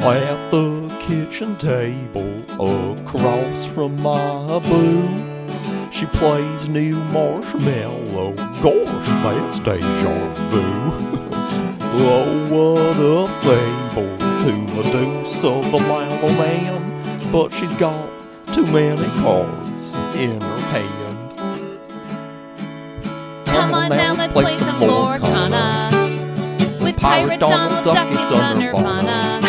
At the kitchen table across from my boo, she plays new Marshmallow. Gosh, that's deja vu. Oh, what a fable to Medusa the Mallow Man, but she's got too many cards in her hand. Come on now, let's play some Lorcana. With Pirate Donald Duck, it's a Nirvana.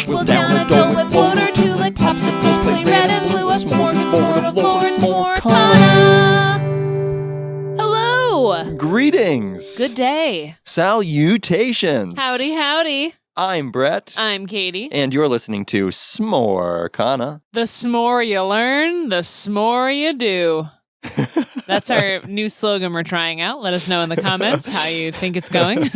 We'll down a Dole Whip, floater, two like popsicles, play red and blue, a smorgasbord of lore, it's Lorcana. Hello! Greetings! Good day. Salutations! Howdy, howdy. I'm Brett. I'm Katie. And you're listening to S'morcana. The s'more you learn, the s'more you do. That's our new slogan we're trying out. Let us know in the comments how you think it's going.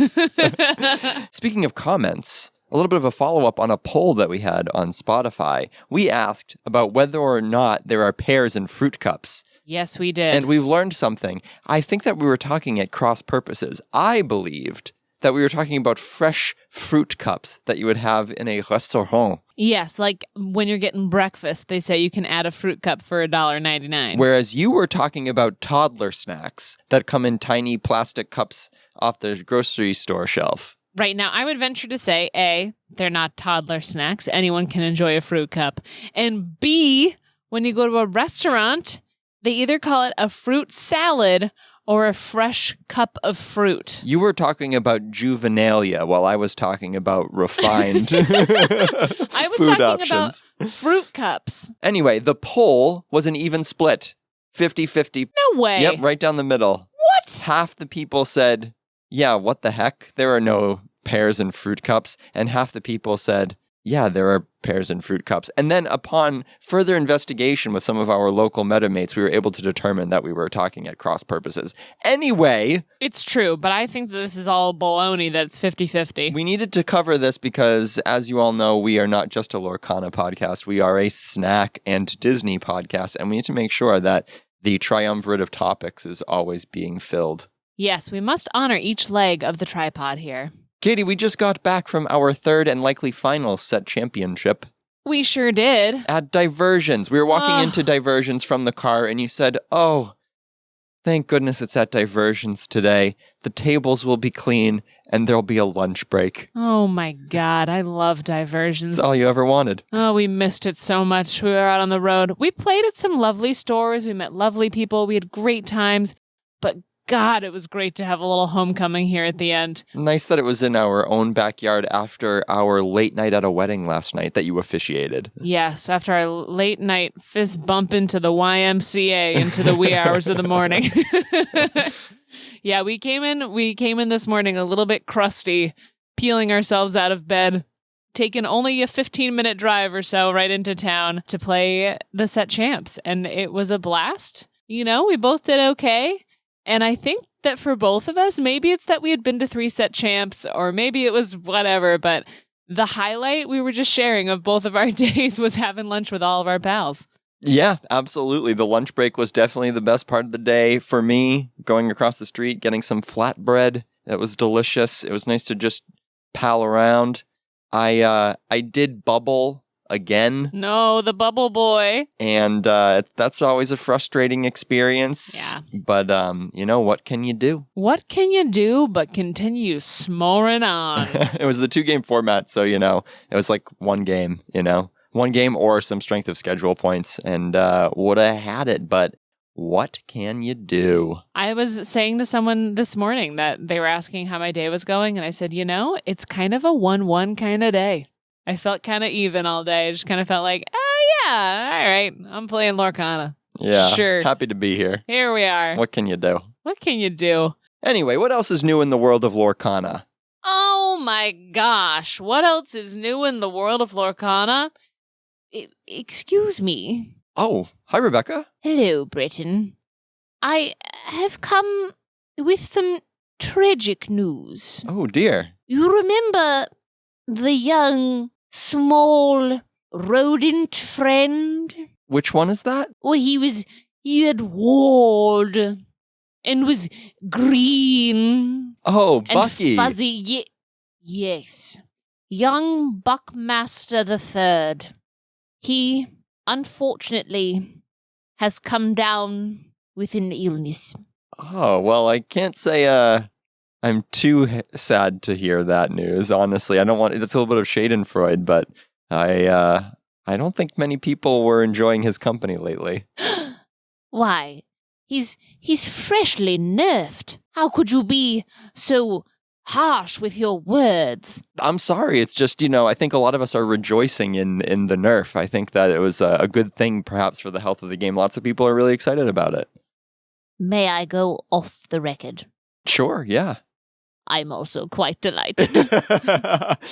Speaking of comments, a little bit of a follow-up on a poll that we had on Spotify. We asked about whether or not there are pears in fruit cups. Yes, we did. And we've learned something. I think that we were talking at cross purposes. I believed that we were talking about fresh fruit cups that you would have in a restaurant. Yes, like when you're getting breakfast, they say you can add a fruit cup for $1.99. Whereas you were talking about toddler snacks that come in tiny plastic cups off the grocery store shelf. Right now, I would venture to say, A, they're not toddler snacks. Anyone can enjoy a fruit cup. And B, when you go to a restaurant, they either call it a fruit salad or a fresh cup of fruit. You were talking about juvenilia while I was talking about refined I was food talking options. about fruit cups. Anyway, the poll was an even split. 50-50. No way. Yep, right down the middle. What? Half the people said, yeah, what the heck? There are no pears in fruit cups. And half the people said, yeah, there are pears in fruit cups. And then upon further investigation with some of our local metamates, we were able to determine that we were talking at cross purposes. Anyway. It's true, but I think that this is all baloney that it's 50-50. We needed to cover this because, as you all know, we are not just a Lorcana podcast. We are a snack and Disney podcast. And we need to make sure that the triumvirate of topics is always being filled. Yes, we must honor each leg of the tripod here. Katie, we just got back from our third and likely final set championship. We sure did. At Diversions. We were walking into Diversions from the car and you said, oh, thank goodness it's at Diversions today. The tables will be clean and there'll be a lunch break. Oh my God, I love Diversions. That's all you ever wanted. Oh, we missed it so much. We were out on the road. We played at some lovely stores. We met lovely people. We had great times. But God, it was great to have a little homecoming here at the end. Nice that it was in our own backyard after our late night at a wedding last night that you officiated. Yes, after our late night fist bump into the YMCA into the wee hours of the morning. Yeah, we came in this morning a little bit crusty, peeling ourselves out of bed, taking only a 15-minute drive or so right into town to play the set champs. And it was a blast. You know, we both did okay. And I think that for both of us, maybe it's that we had been to 3 set champs, or maybe it was whatever, but the highlight we were just sharing of both of our days was having lunch with all of our pals. Yeah, absolutely. The lunch break was definitely the best part of the day for me. Going across the street, getting some flatbread. That was delicious. It was nice to just pal around. I did bubble again. No, the bubble boy. And that's always a frustrating experience. Yeah. But, you know, what can you do? What can you do but continue s'moring on? It was the 2-game format, so, you know, it was like one game, you know. One game or some strength of schedule points, and would have had it, but what can you do? I was saying to someone this morning that they were asking how my day was going, and I said, you know, it's kind of a 1-1 kind of day. I felt kind of even all day. I just kind of felt like, yeah, all right, I'm playing Lorcana. Yeah, sure. Happy to be here. Here we are. What can you do? What can you do? Anyway, what else is new in the world of Lorcana? Oh my gosh, what else is new in the world of Lorcana? Excuse me. Oh, hi, Rebecca. Hello, Britain. I have come with some tragic news. Oh, dear. You remember the young, small rodent friend? Which one is that? Well, he had walled and was green. Oh, and Bucky. Fuzzy. Yes. young Buckmaster the Third. He, unfortunately, has come down with an illness. Oh, well, I can't say I'm too sad to hear that news, honestly. I don't want... It's a little bit of Schadenfreude, but I don't think many people were enjoying his company lately. Why, he's freshly nerfed. How could you be so harsh with your words? I'm sorry. It's just, I think a lot of us are rejoicing in the nerf. I think that it was a good thing, perhaps, for the health of the game. Lots of people are really excited about it. May I go off the record? Sure, yeah. I'm also quite delighted.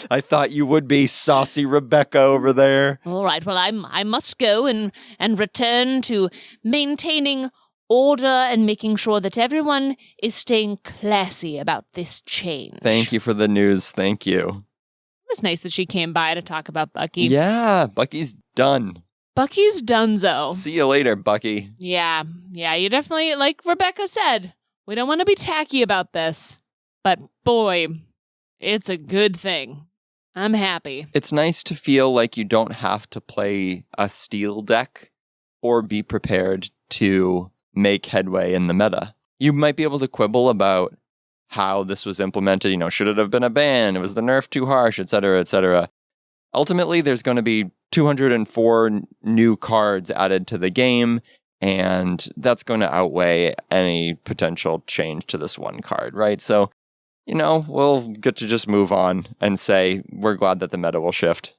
I thought you would be, saucy Rebecca over there. All right, well, I must go and return to maintaining order and making sure that everyone is staying classy about this change. Thank you for the news. Thank you. It was nice that she came by to talk about Bucky. Yeah, Bucky's done. Bucky's donezo. See you later, Bucky. Yeah, you definitely, like Rebecca said, we don't want to be tacky about this. But boy, it's a good thing. I'm happy. It's nice to feel like you don't have to play a steel deck or be prepared to make headway in the meta. You might be able to quibble about how this was implemented. Should it have been a ban? Was the nerf too harsh, etc., etc. Ultimately, there's going to be 204 new cards added to the game, and that's going to outweigh any potential change to this one card, right? So, we'll get to just move on and say we're glad that the meta will shift.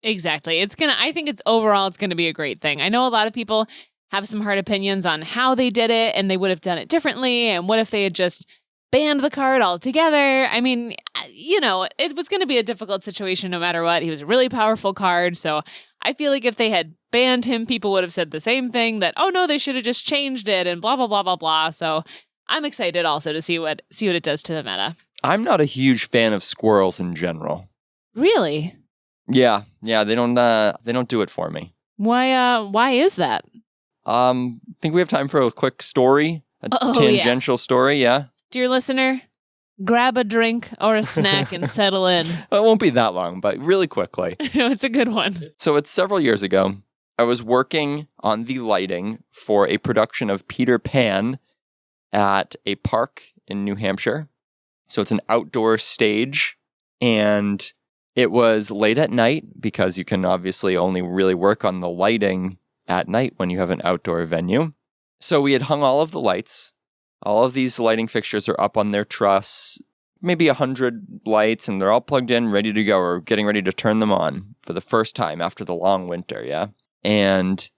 Exactly. I think it's going to be a great thing. I know a lot of people have some hard opinions on how they did it, and they would have done it differently, and what if they had just banned the card altogether? I mean, it was going to be a difficult situation no matter what. He was a really powerful card, so I feel like if they had banned him, people would have said the same thing, that, oh no, they should have just changed it, and blah, blah, blah, blah, blah. So I'm excited also to see what it does to the meta. I'm not a huge fan of squirrels in general. Really? Yeah, they don't do it for me. Why is that? Think we have time for a quick story, a tangential story, yeah? Dear listener, grab a drink or a snack and settle in. It won't be that long, but really quickly. No, it's a good one. So it's several years ago. I was working on the lighting for a production of Peter Pan at a park in New Hampshire. So it's an outdoor stage, and it was late at night because you can obviously only really work on the lighting at night when you have an outdoor venue. So we had hung all of the lights. All of these lighting fixtures are up on their truss, maybe 100 lights, and they're all plugged in, ready to go, or getting ready to turn them on for the first time after the long winter, yeah? And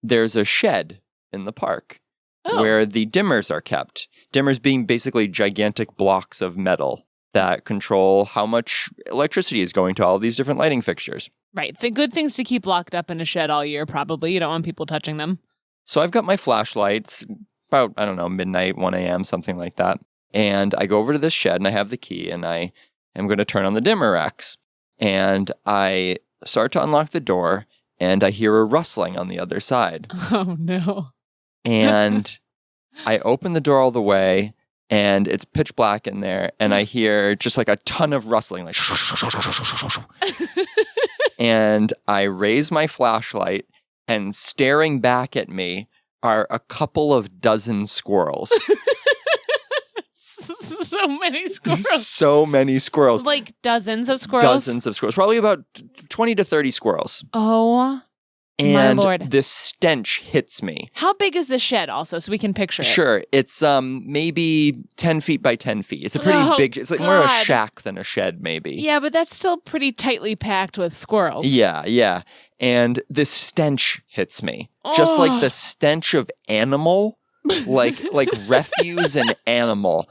there's a shed in the park where the dimmers are kept. Dimmers being basically gigantic blocks of metal that control how much electricity is going to all of these different lighting fixtures. Right. The good things to keep locked up in a shed all year, probably. You don't want people touching them. So I've got my flashlights, about, midnight, 1 a.m., something like that. And I go over to this shed and I have the key and I am going to turn on the dimmer racks. And I start to unlock the door and I hear a rustling on the other side. Oh, no. And I open the door all the way and it's pitch black in there. And I hear just like a ton of rustling, like and I raise my flashlight, and staring back at me are a couple of dozen squirrels. So many squirrels. So many squirrels. Like dozens of squirrels? Dozens of squirrels. Probably about 20 to 30 squirrels. Oh, and my Lord. This stench hits me. How big is the shed also, so we can picture it? Sure. It's maybe 10 feet by 10 feet. It's a pretty big... It's like more a shack than a shed, maybe. Yeah, but that's still pretty tightly packed with squirrels. Yeah. And this stench hits me. Just like the stench of animal, like refuse and animal.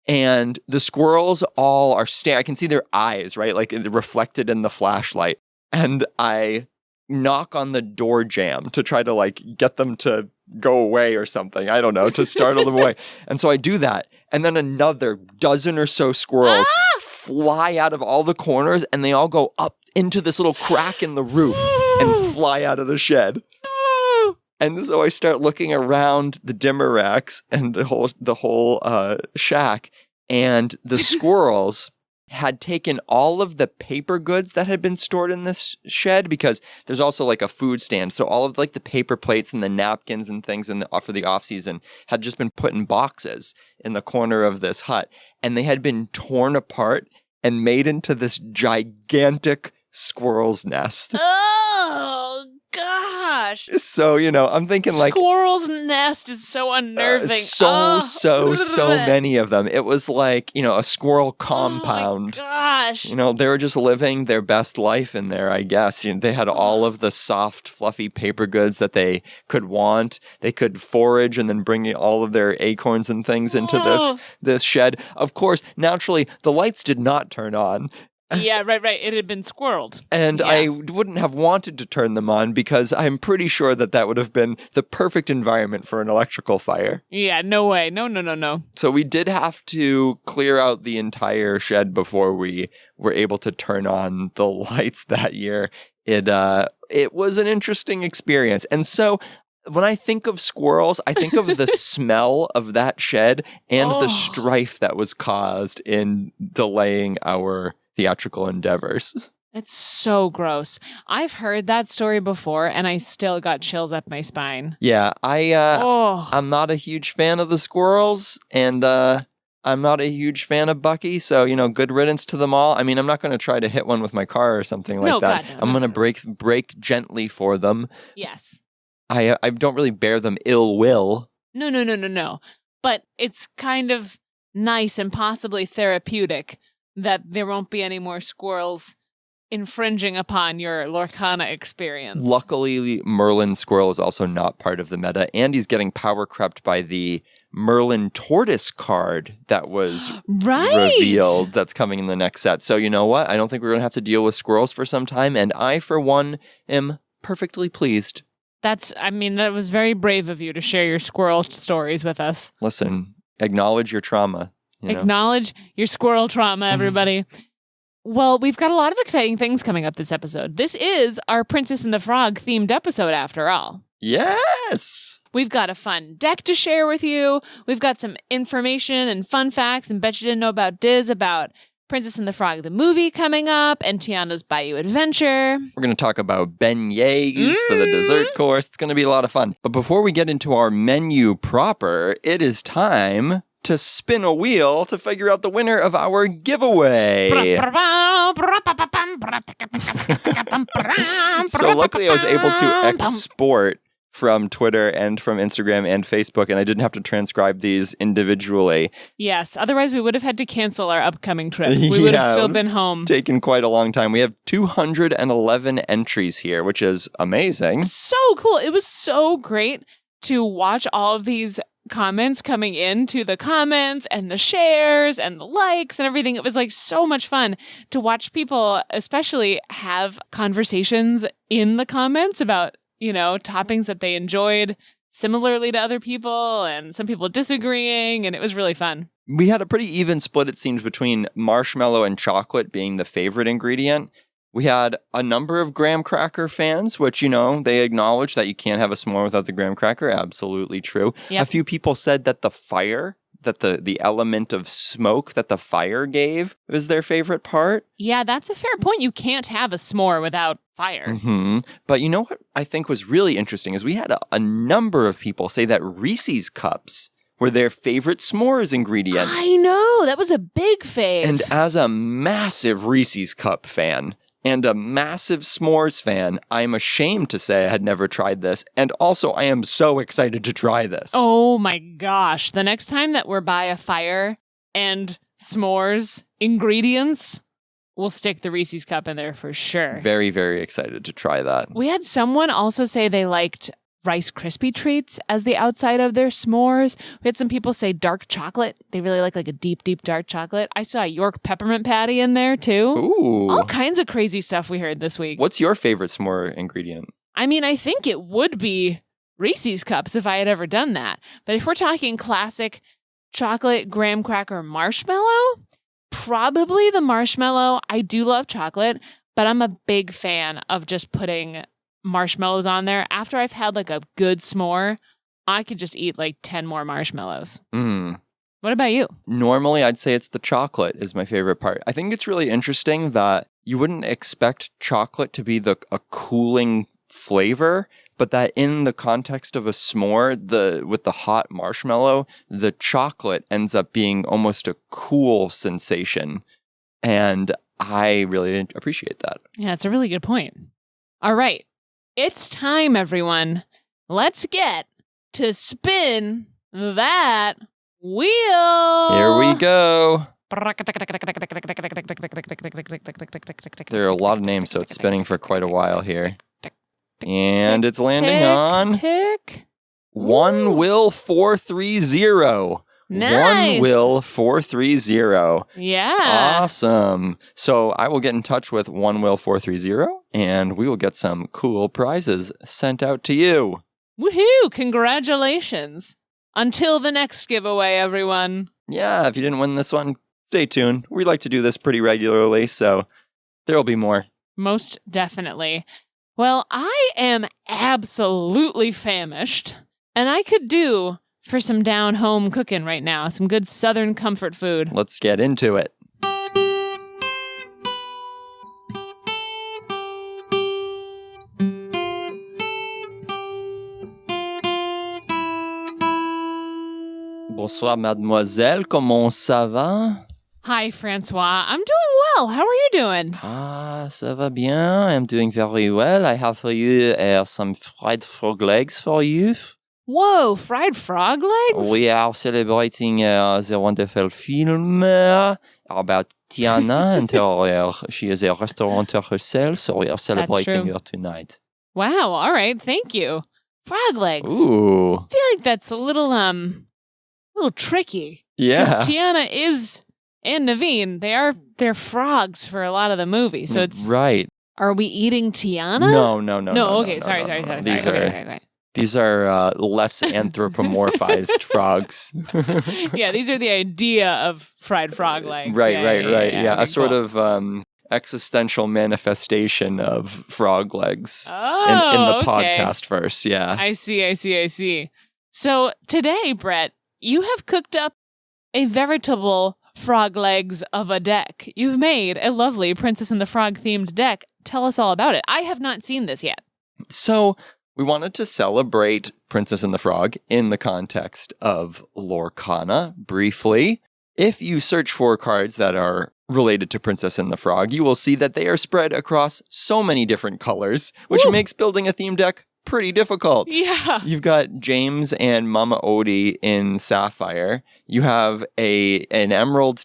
And the squirrels all are staring. I can see their eyes, right? Like reflected in the flashlight. And I knock on the door jamb to try to like get them to go away or something. I don't know, to startle them away. And so I do that. And then another dozen or so squirrels fly out of all the corners and they all go up into this little crack in the roof and fly out of the shed. And so I start looking around the dimmer racks and the whole shack, and the squirrels had taken all of the paper goods that had been stored in this shed, because there's also like a food stand. So all of like the paper plates and the napkins and things for the off season had just been put in boxes in the corner of this hut. And they had been torn apart and made into this gigantic squirrel's nest. Oh, gosh. So, I'm thinking like Squirrel's nest is so unnerving. so many of them. It was like, a squirrel compound. Oh my gosh. They were just living their best life in there, I guess. They had all of the soft, fluffy paper goods that they could want. They could forage and then bring all of their acorns and things into this shed. Of course, naturally, the lights did not turn on. Yeah, right. It had been squirreled. And I wouldn't have wanted to turn them on because I'm pretty sure that would have been the perfect environment for an electrical fire. Yeah, no way. No. So we did have to clear out the entire shed before we were able to turn on the lights that year. It was an interesting experience. And so when I think of squirrels, I think of the smell of that shed and the strife that was caused in delaying our theatrical endeavors. It's so gross. I've heard that story before, and I still got chills up my spine. Yeah, I'm not a huge fan of the squirrels, and I'm not a huge fan of Bucky, so, good riddance to them all. I mean, I'm not going to try to hit one with my car or something like that. God, no, I'm going to break gently for them. Yes. I don't really bear them ill will. No. But it's kind of nice and possibly therapeutic that there won't be any more squirrels infringing upon your Lorcana experience. Luckily, Merlin Squirrel is also not part of the meta, and he's getting power crept by the Merlin Tortoise card that was revealed that's coming in the next set. So you know what? I don't think we're going to have to deal with squirrels for some time, and I, for one, am perfectly pleased. That was very brave of you to share your squirrel stories with us. Listen, acknowledge your trauma. Acknowledge your squirrel trauma, everybody. Well, we've got a lot of exciting things coming up this episode. This is our Princess and the Frog themed episode, after all. Yes! We've got a fun deck to share with you. We've got some information and fun facts and bet you didn't know about Diz about Princess and the Frog, the movie coming up, and Tiana's Bayou adventure. We're going to talk about beignets for the dessert course. It's going to be a lot of fun. But before we get into our menu proper, it is time to spin a wheel to figure out the winner of our giveaway. So luckily I was able to export from Twitter and from Instagram and Facebook, and I didn't have to transcribe these individually. Yes, otherwise we would have had to cancel our upcoming trip. We would have still been home. Taken quite a long time. We have 211 entries here, which is amazing. So cool. It was so great to watch all of these comments coming into the comments and the shares and the likes and everything. It was like so much fun to watch people especially have conversations in the comments about, toppings that they enjoyed similarly to other people and some people disagreeing, and it was really fun. We had a pretty even split, it seems, between marshmallow and chocolate being the favorite ingredient. We had a number of graham cracker fans, which, they acknowledge that you can't have a s'more without the graham cracker. Absolutely true. Yep. A few people said that the fire, that the element of smoke that the fire gave was their favorite part. Yeah, that's a fair point. You can't have a s'more without fire. Mm-hmm. But you know what I think was really interesting is we had a number of people say that Reese's cups were their favorite s'mores ingredient. I know. That was a big fave. And as a massive Reese's cup fan and a massive s'mores fan, I'm ashamed to say I had never tried this. And also, I am so excited to try this. Oh my gosh. The next time that we're by a fire and s'mores ingredients, we'll stick the Reese's cup in there for sure. Very, very excited to try that. We had someone also say they liked Rice Krispie treats as the outside of their s'mores. We had some people say dark chocolate. They really like a deep, deep dark chocolate. I saw a York peppermint patty in there too. Ooh. All kinds of crazy stuff we heard this week. What's your favorite s'more ingredient? I think it would be Reese's cups if I had ever done that. But if we're talking classic chocolate, graham cracker, marshmallow, probably the marshmallow. I do love chocolate, but I'm a big fan of just putting marshmallows on there. After I've had a good s'more, I could just eat 10 more marshmallows. What about you? Normally, I'd say it's the chocolate is my favorite part. I think it's really interesting that you wouldn't expect chocolate to be a cooling flavor, but that in the context of a s'more, with the hot marshmallow, the chocolate ends up being almost a cool sensation. And I really appreciate that. Yeah, it's a really good point. All right. It's time, everyone. Let's get to spin that wheel. Here we go. There are a lot of names, so it's spinning for quite a while here. And it's landing on tick. One Will 430. Nice. 1 Will 430. Yeah. Awesome. So I will get in touch with 1 Will 430 and we will get some cool prizes sent out to you. Woohoo! Congratulations. Until the next giveaway, everyone. Yeah, if you didn't win this one, stay tuned. We like to do this pretty regularly, so there'll be more. Most definitely. Well, I am absolutely famished, and I could do for some down-home cooking right now, some good Southern comfort food. Let's get into it. Bonsoir, mademoiselle. Comment ça va? Hi, Francois. I'm doing well. How are you doing? Ah, ça va bien. I'm doing very well. I have for you some fried frog legs for you. Whoa, fried frog legs? We are celebrating the wonderful film about Tiana and she is a restaurateur herself, so we are celebrating her tonight. Wow, all right, thank you. Frog legs. Ooh. I feel like that's a little tricky. Yeah. Because Tiana and Naveen, they're frogs for a lot of the movie. So it's right. Are we eating Tiana? No. Okay, sorry. These are less anthropomorphized frogs. Yeah, these are the idea of fried frog legs. Right. Yeah, a sort of existential manifestation of frog legs in the podcast verse. Yeah. I see. So today, Brett, you have cooked up a veritable frog legs of a deck. You've made a lovely Princess and the Frog themed deck. Tell us all about it. I have not seen this yet. So we wanted to celebrate Princess and the Frog in the context of Lorcana briefly. If you search for cards that are related to Princess and the Frog, you will see that they are spread across so many different colors, which makes building a theme deck pretty difficult. Yeah. You've got James and Mama Odie in Sapphire. You have an emerald.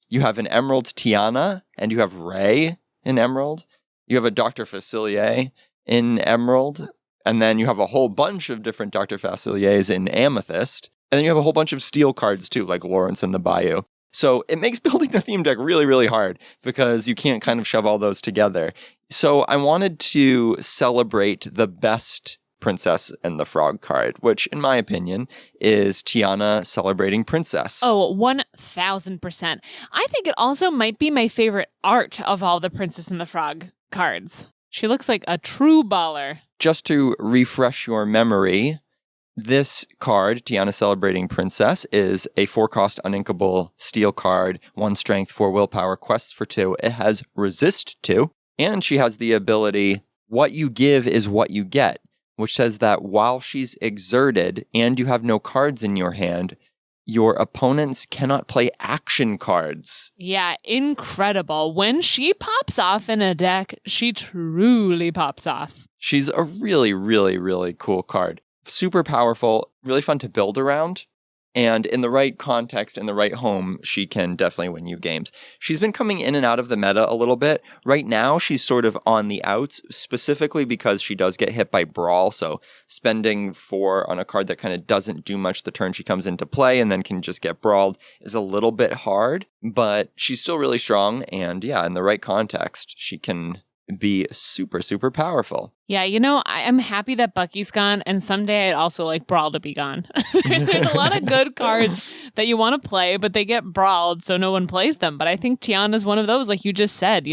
You have an emerald Tiana, and you have Ray in emerald. You have a Dr. Facilier in emerald, and then you have a whole bunch of different Dr. Faciliers in amethyst, and then you have a whole bunch of steel cards too, like Lawrence and the Bayou. So it makes building the theme deck really, really hard because you can't kind of shove all those together. So I wanted to celebrate the best Princess and the Frog card, which in my opinion is Tiana celebrating Princess. Oh, 1,000%. I think it also might be my favorite art of all the Princess and the Frog cards. She looks like a true baller. Just to refresh your memory, this card, Tiana Celebrating Princess, is a 4-cost uninkable steel card, 1 strength, 4 willpower, quests for 2. It has resist 2, and she has the ability, what you give is what you get, which says that while she's exerted and you have no cards in your hand, your opponents cannot play action cards. Yeah, incredible. When she pops off in a deck, she truly pops off. She's a really, really, really cool card. Super powerful, really fun to build around. And in the right context, in the right home, she can definitely win you games. She's been coming in and out of the meta a little bit. Right now, she's sort of on the outs, specifically because she does get hit by Brawl. So spending 4 on a card that kind of doesn't do much the turn she comes into play and then can just get brawled is a little bit hard. But she's still really strong. And yeah, in the right context, she can be super, super powerful. Yeah, I'm happy that Bucky's gone, and someday I'd also like Brawl to be gone. There's a lot of good cards that you want to play, but they get brawled, so no one plays them. But I think Tiana's one of those, like you just said,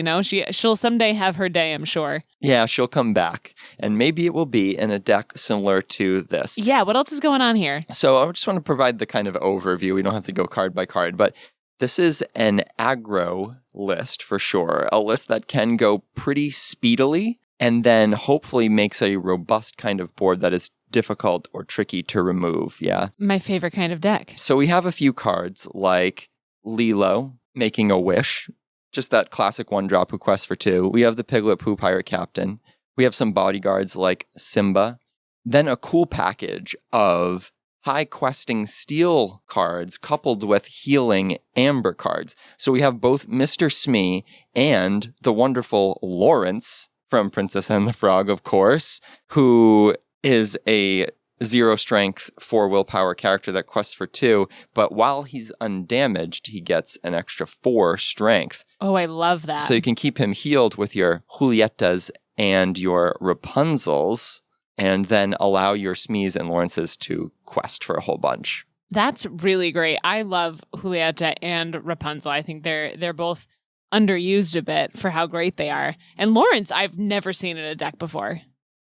she'll someday have her day, I'm sure. Yeah, she'll come back, and maybe it will be in a deck similar to this. Yeah, what else is going on here? So I just want to provide the kind of overview. We don't have to go card by card, but this is an aggro list for sure, a list that can go pretty speedily and then hopefully makes a robust kind of board that is difficult or tricky to remove. Yeah. My favorite kind of deck. So we have a few cards like Lilo, Making a Wish, just that classic 1-drop who quests for 2. We have the Piglet Pooh Pirate Captain. We have some bodyguards like Simba. Then a cool package of high questing steel cards coupled with healing amber cards. So we have both Mr. Smee and the wonderful Lawrence from Princess and the Frog, of course, who is a 0 strength, 4 willpower character that quests for 2. But while he's undamaged, he gets an extra 4 strength. Oh, I love that. So you can keep him healed with your Julietas and your Rapunzels, and then allow your Smees and Lawrences to quest for a whole bunch. That's really great. I love Julieta and Rapunzel. I think they're both underused a bit for how great they are. And Lawrence, I've never seen in a deck before.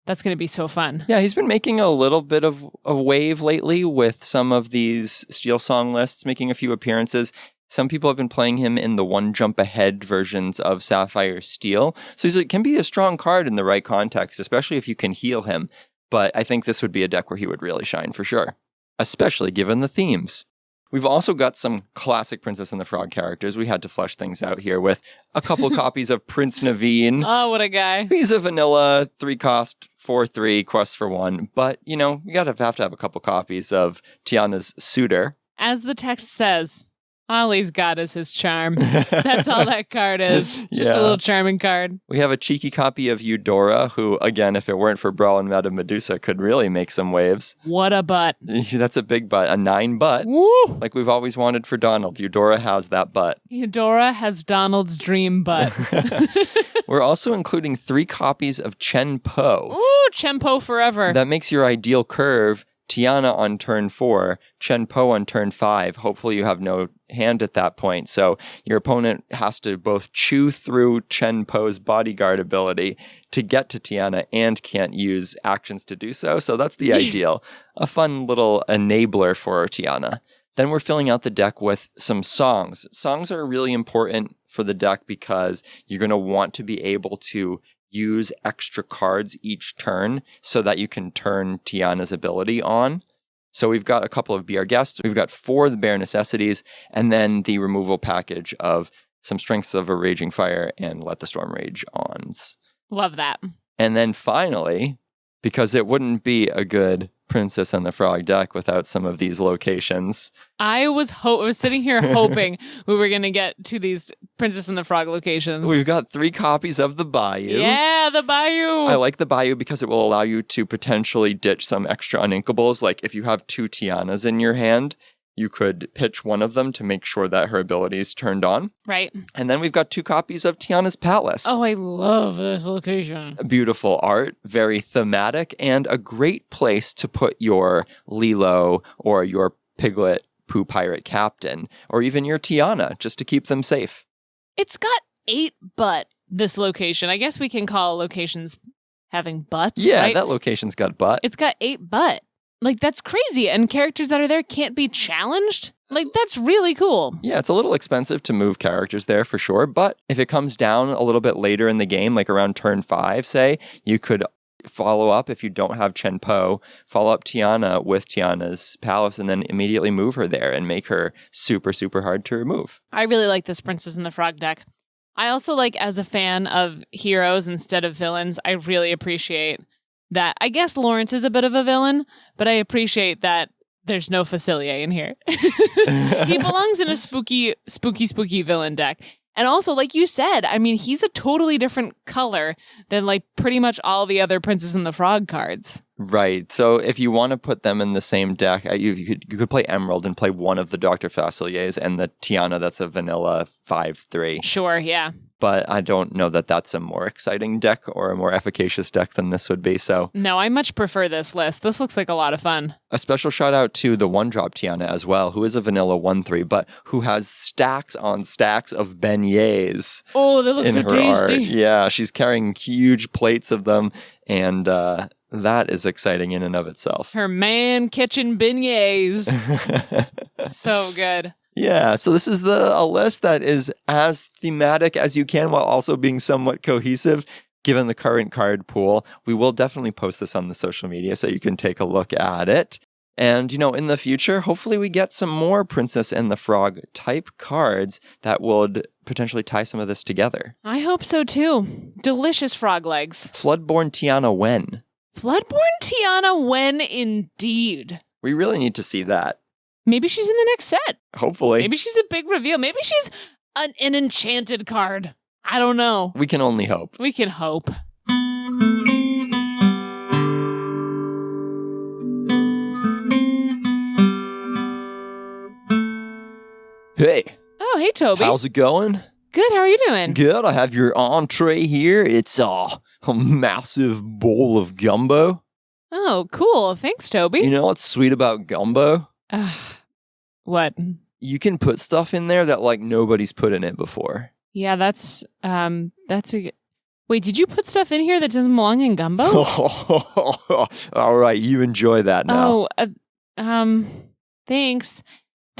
That's going to be so fun. Yeah, he's been making a little bit of a wave lately with some of these Steel Song lists, making a few appearances. Some people have been playing him in the 1 jump ahead versions of Sapphire Steel. So he can be a strong card in the right context, especially if you can heal him. But I think this would be a deck where he would really shine for sure, especially given the themes. We've also got some classic Princess and the Frog characters. We had to flesh things out here with a couple copies of Prince Naveen. Oh, what a guy. He's a vanilla 3-cost, 4/3, quest for 1. But, we have to have a couple copies of Tiana's Suitor. As the text says, all he's got is his charm. That's all that card is. Just a little charming card. We have a cheeky copy of Eudora, who, again, if it weren't for Brawl and Madame Medusa, could really make some waves. What a butt. That's a big butt. A 9 butt. Woo! Like we've always wanted for Donald. Eudora has that butt. Eudora has Donald's dream butt. We're also including 3 copies of Chen Po. Ooh, Chen Po forever. That makes your ideal curve Tiana on turn 4, Chen Po on turn 5. Hopefully you have no hand at that point. So your opponent has to both chew through Chen Po's bodyguard ability to get to Tiana and can't use actions to do so. So that's the ideal. A fun little enabler for Tiana. Then we're filling out the deck with some songs. Songs are really important for the deck because you're going to want to be able to use extra cards each turn so that you can turn Tiana's ability on. So we've got a couple of Be Our Guests. We've got 4 of the Bare Necessities, and then the removal package of some Strengths of a Raging Fire and Let the Storm Rage ons. Love that. And then finally, because it wouldn't be a good Princess and the Frog deck without some of these locations. I was sitting here hoping we were going to get to these Princess and the Frog locations. We've got 3 copies of the Bayou. Yeah, the Bayou. I like the Bayou because it will allow you to potentially ditch some extra uninkables. Like if you have 2 Tianas in your hand, you could pitch one of them to make sure that her ability is turned on. Right. And then we've got 2 copies of Tiana's Palace. Oh, I love this location. Beautiful art, very thematic, and a great place to put your Lilo or your Piglet Pooh Pirate Captain, or even your Tiana, just to keep them safe. It's got 8 butt, this location. I guess we can call locations having butts, Yeah, right? that location's got butt. It's got 8 butt. Like, that's crazy. And characters that are there can't be challenged. Like, that's really cool. Yeah, it's a little expensive to move characters there for sure. But if it comes down a little bit later in the game, like around turn 5, say, you could follow up if you don't have Chen Po, follow up Tiana with Tiana's Palace and then immediately move her there and make her super, super hard to remove. I really like this Princess and the Frog deck. I also like, as a fan of heroes instead of villains, I really appreciate that. I guess Lawrence is a bit of a villain, but I appreciate that there's no Facilier in here. He belongs in a spooky villain deck. And also, like you said, I mean, he's a totally different color than like pretty much all the other Princess and the Frog cards. Right. So if you want to put them in the same deck, you could play Emerald and play one of the Dr. Faciliers and the Tiana that's a vanilla 5/3. Sure, yeah. but I don't know that that's a more exciting deck or a more efficacious deck than this would be. So No, I much prefer this list. This looks like a lot of fun. a special shout out to the 1-drop Tiana as well, who is a vanilla 1/3, but who has stacks on stacks of beignets. Oh, they look in so her tasty. art. Yeah, she's carrying huge plates of them, and that is exciting in and of itself. Her man kitchen beignets. So good. Yeah, so this is a list that is as thematic as you can while also being somewhat cohesive given the current card pool. We will definitely post this on the social media so you can take a look at it. And, in the future, hopefully we get some more Princess and the Frog type cards that would potentially tie some of this together. I hope so too. Delicious frog legs. Floodborn Tiana when? Floodborn Tiana when indeed. We really need to see that. Maybe she's in the next set. Hopefully. Maybe she's a big reveal. Maybe she's an enchanted card. I don't know. We can only hope. We can hope. Hey. Oh, hey, Toby. How's it going? Good. How are you doing? Good. I have your entree here. It's a massive bowl of gumbo. Oh, cool. Thanks, Toby. You know what's sweet about gumbo? What? You can put stuff in there that nobody's put in it before. Yeah, that's a. Wait, did you put stuff in here that doesn't belong in gumbo? All right, you enjoy that now. Thanks.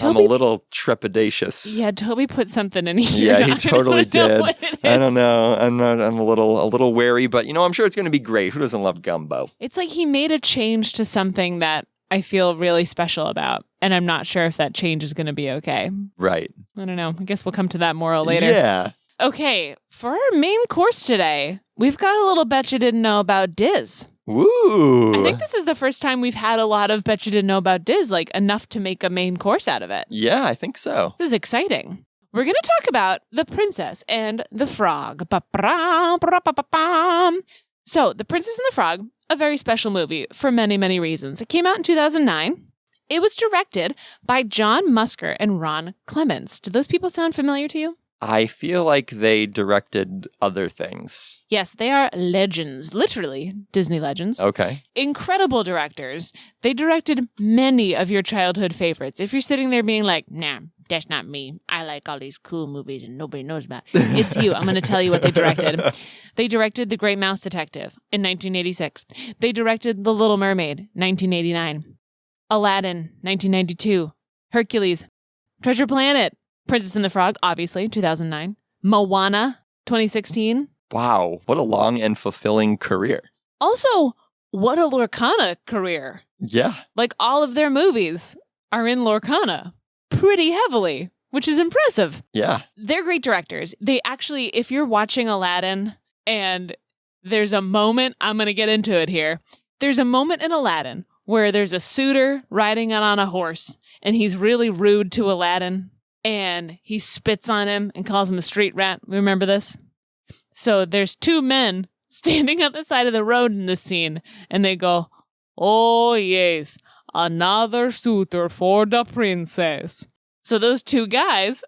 I'm a little trepidatious. Yeah, Toby put something in here. Yeah, he totally did. I don't know. I'm a little wary, but I'm sure it's going to be great. Who doesn't love gumbo? It's like he made a change to something that I feel really special about, and I'm not sure if that change is going to be okay. Right. I don't know. I guess we'll come to that more later. Yeah. Okay, for our main course today, we've got a little bet you didn't know about Diz. Woo! I think this is the first time we've had a lot of bet you didn't know about Diz, enough to make a main course out of it. Yeah, I think so. This is exciting. We're going to talk about The Princess and the Frog. So, The Princess and the Frog, a very special movie for many, many reasons. It came out in 2009. It was directed by John Musker and Ron Clements. Do those people sound familiar to you? I feel like they directed other things. Yes, they are legends, literally Disney legends. Okay. Incredible directors. They directed many of your childhood favorites. If you're sitting there being like, nah, that's not me. I like all these cool movies and nobody knows about it. It's you. I'm going to tell you what they directed. They directed The Great Mouse Detective in 1986. They directed The Little Mermaid, 1989. Aladdin, 1992. Hercules, Treasure Planet, Princess and the Frog, obviously, 2009. Moana, 2016. Wow, what a long and fulfilling career. Also, what a Lorcana career. Yeah. All of their movies are in Lorcana pretty heavily, which is impressive. Yeah. They're great directors. They actually, if you're watching Aladdin and there's a moment, I'm going to get into it here. There's a moment in Aladdin where there's a suitor riding on a horse and he's really rude to Aladdin. And he spits on him and calls him a street rat. Remember this? So there's two men standing at the side of the road in this scene. And they go, "Oh, yes, another suitor for the princess." So those two guys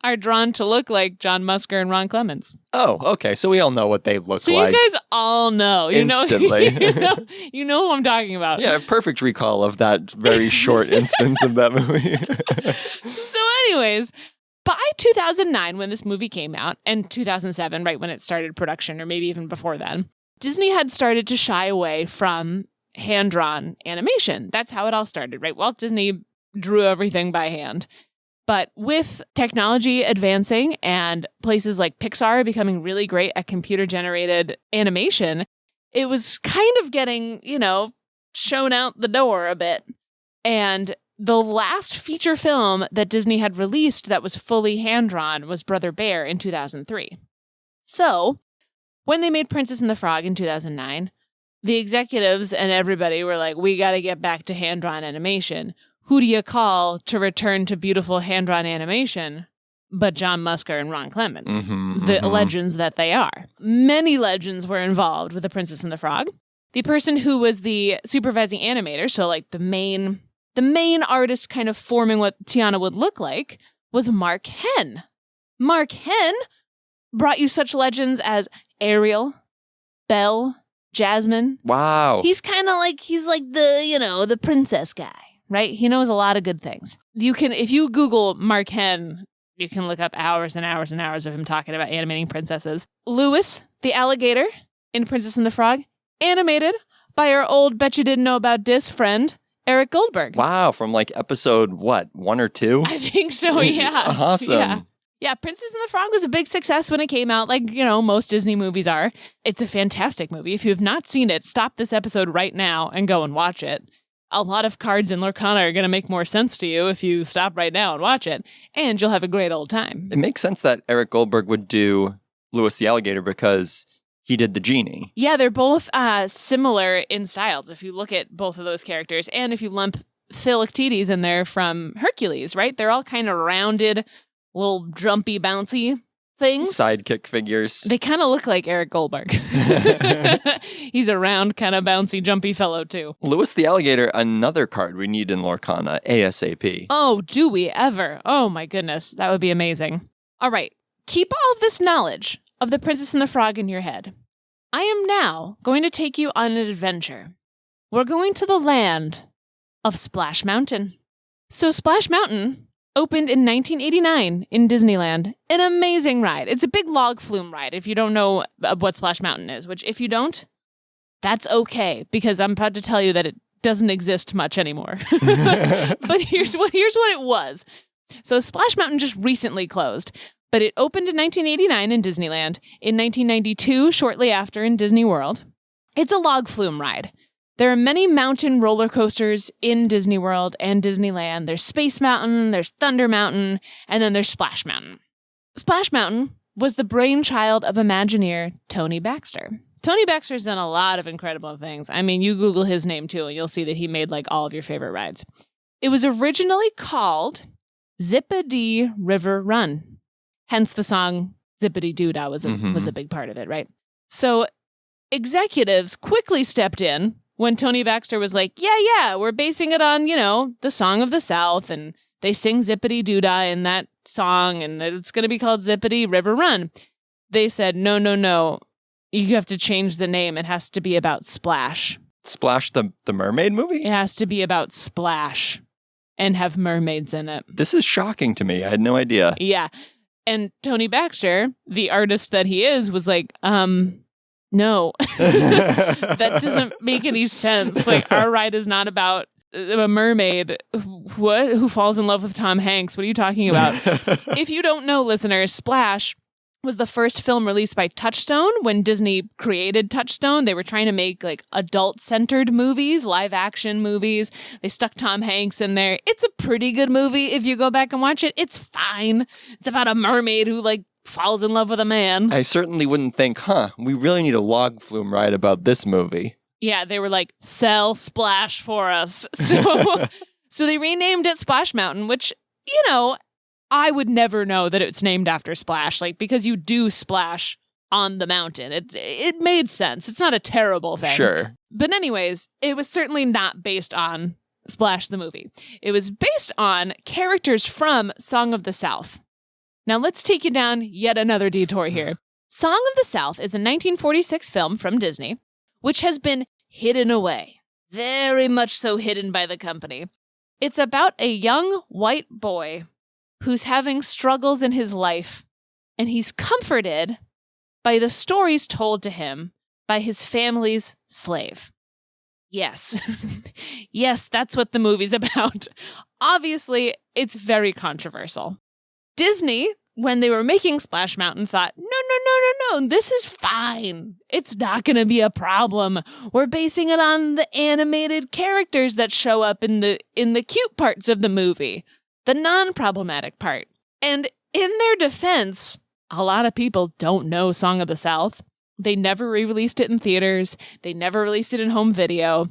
are drawn to look like John Musker and Ron Clements. Oh, okay. So we all know what they look like. So you guys all know. Instantly. You know who I'm talking about. Yeah, perfect recall of that very short instance of that movie. So anyways, by 2009, when this movie came out, and 2007, right when it started production, or maybe even before then, Disney had started to shy away from hand-drawn animation. That's how it all started, right? Walt Disney drew everything by hand. But with technology advancing and places like Pixar becoming really great at computer-generated animation, it was kind of getting, shown out the door a bit. And the last feature film that Disney had released that was fully hand-drawn was Brother Bear in 2003. So, when they made Princess and the Frog in 2009, the executives and everybody were like, we got to get back to hand-drawn animation. Who do you call to return to beautiful hand-drawn animation but John Musker and Ron Clements, the legends that they are? Many legends were involved with The Princess and the Frog. The person who was the supervising animator, so the main artist kind of forming what Tiana would look like, was Mark Henn. Mark Henn brought you such legends as Ariel, Belle, Jasmine. Wow. He's like the princess guy, right? He knows a lot of good things. If you Google Mark Henn, you can look up hours and hours and hours of him talking about animating princesses. Louis, the alligator in Princess and the Frog, animated by our old Bet You Didn't Know About Dis friend, Eric Goldberg. Wow, from like episode, 1 or 2? I think so, yeah. Awesome. Yeah, Princess and the Frog was a big success when it came out, like, most Disney movies are. It's a fantastic movie. If you have not seen it, stop this episode right now and go and watch it. A lot of cards in Lorcana are going to make more sense to you if you stop right now and watch it, and you'll have a great old time. It makes sense that Eric Goldberg would do Louis the Alligator because he did the genie. Yeah, they're both similar in styles if you look at both of those characters, and if you lump Philoctetes in there from Hercules, right? They're all kind of rounded, little jumpy, bouncy things. Sidekick figures. They kind of look like Eric Goldberg. He's a round, kind of bouncy, jumpy fellow, too. Louis the Alligator, another card we need in Lorcana, ASAP. Oh, do we ever? Oh, my goodness. That would be amazing. All right. Keep all of this knowledge of the Princess and the Frog in your head. I am now going to take you on an adventure. We're going to the land of Splash Mountain. So Splash Mountain opened in 1989 in Disneyland. An amazing ride. It's a big log flume ride if you don't know what Splash Mountain is, which if you don't, that's okay, because I'm about to tell you that it doesn't exist much anymore. But here's what it was. So Splash Mountain just recently closed, but it opened in 1989 in Disneyland, in 1992 shortly after in Disney World. It's a log flume ride. There are many mountain roller coasters in Disney World and Disneyland. There's Space Mountain, there's Thunder Mountain, and then there's Splash Mountain. Splash Mountain was the brainchild of Imagineer Tony Baxter. Tony Baxter's done a lot of incredible things. I mean, you Google his name too, and you'll see that he made like all of your favorite rides. It was originally called Zippity River Run. Hence the song Zippity Doodah was a big part of it, right? So executives quickly stepped in when Tony Baxter was like, yeah, we're basing it on, the Song of the South, and they sing Zippity Doodah in that song, and it's going to be called Zippity River Run. They said, no, you have to change the name. It has to be about Splash. Splash the mermaid movie? It has to be about Splash and have mermaids in it. This is shocking to me. I had no idea. Yeah. And Tony Baxter, the artist that he is, was like, no, that doesn't make any sense. Like, our ride is not about a mermaid who falls in love with Tom Hanks. What are you talking about? If you don't know, listeners, Splash was the first film released by Touchstone. When Disney created Touchstone, they were trying to make like adult-centered movies, live-action movies. They stuck Tom Hanks in there. It's a pretty good movie if you go back and watch it. It's fine. It's about a mermaid who like falls in love with a man. I certainly wouldn't think, we really need a log flume ride about this movie. Yeah, they were like, sell Splash for us. So they renamed it Splash Mountain, which, I would never know that it's named after Splash, like, because you do splash on the mountain. It made sense. It's not a terrible thing. Sure. But anyways, it was certainly not based on Splash the movie. It was based on characters from Song of the South. Now let's take you down yet another detour here. Song of the South is a 1946 film from Disney, which has been hidden away. Very much so hidden by the company. It's about a young white boy who's having struggles in his life, and he's comforted by the stories told to him by his family's slave. Yes. Yes, that's what the movie's about. Obviously, it's very controversial. Disney, when they were making Splash Mountain, thought, no, this is fine. It's not going to be a problem. We're basing it on the animated characters that show up in the cute parts of the movie. The non-problematic part. And in their defense, a lot of people don't know Song of the South. They never re-released it in theaters. They never released it in home video.